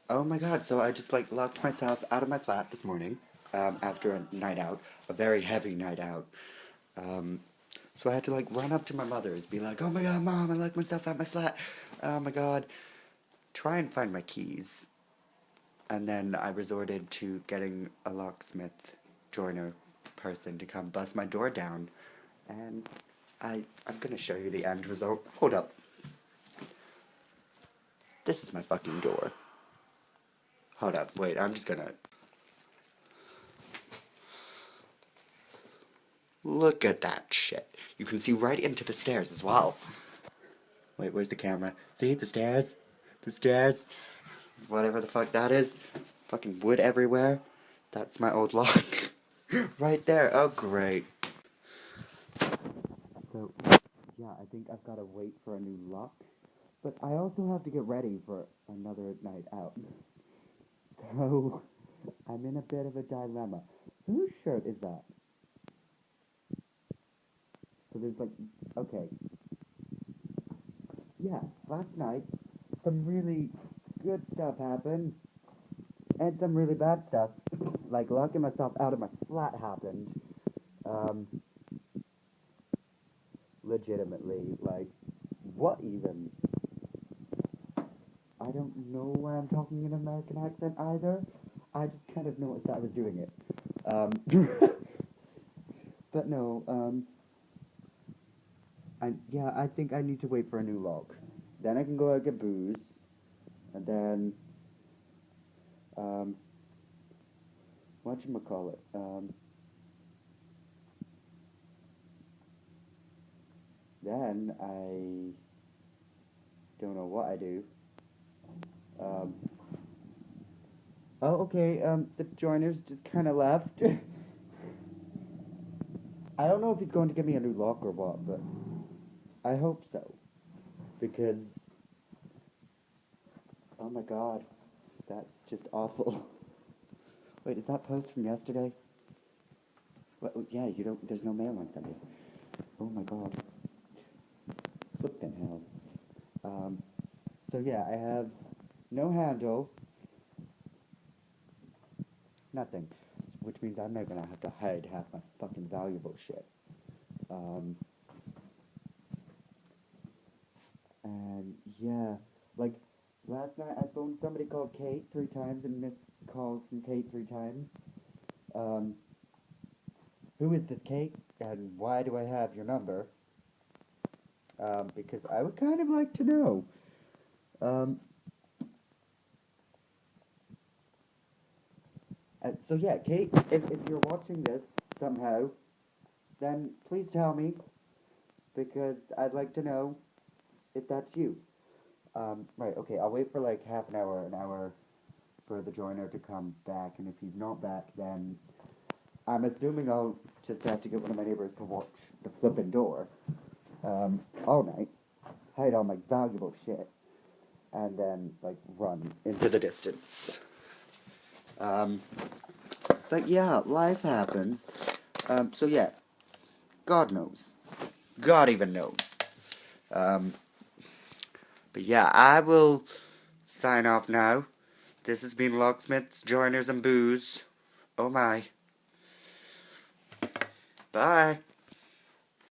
Oh my god, so I just like locked myself out of my flat this morning, after a night out, a very heavy night out. Um, so I had to like run up to my mother's, be like, oh my god, mom, I locked myself out of my flat. Oh my god. Try and find my keys. And then I resorted to getting a locksmith joiner person to come bust my door down. And I'm gonna show you the end result. Hold up. This is my fucking door. Hold up, wait, I'm just gonna... Look at that shit. You can see right into the stairs as well. Wait, where's the camera? See, the stairs? The stairs? Whatever the fuck that is. Fucking wood everywhere. That's my old lock. Right there. Oh, great. So, yeah, I think I've got to wait for a new lock. But I also have to get ready for another night out. So, I'm in a bit of a dilemma. Whose shirt is that? So there's like, okay. Yeah, last night, some really good stuff happened. And some really bad stuff. Like locking myself out of my flat happened. Um, Legitimately, like, what even? I don't know why I'm talking in an American accent either. I just kind of noticed I was doing it. But no, yeah, I think I need to wait for a new lock. Then I can go out and get booze, and then, whatchamacallit, then I don't know what I do. Um, oh, okay, the joiners just kind of left. I don't know if he's going to give me a new lock or what, but I hope so. Because, oh my god, that's just awful. Wait, is that post from yesterday? What, yeah, you don't, there's no mail on Sunday. Oh my god. Flippin' hell. So yeah, I have no handle, nothing. Which means I'm not gonna have to hide half my fucking valuable shit. And yeah, like, last night I phoned somebody called Kate 3 times and missed calls from Kate 3 times. Um, who is this Kate, and why do I have your number? Because I would kind of like to know. Um, so yeah, Kate, if you're watching this somehow, then please tell me, because I'd like to know if that's you. Right, okay, I'll wait for like half an hour for the joiner to come back, and if he's not back, then I'm assuming I'll just have to get one of my neighbors to watch the flippin' door, all night, hide all my valuable shit, and then, like, run into the distance. But yeah, life happens. So yeah, God knows. God even knows. Um, but yeah, I will sign off now. This has been Locksmiths, Joiners, and Booze. Oh my. Bye.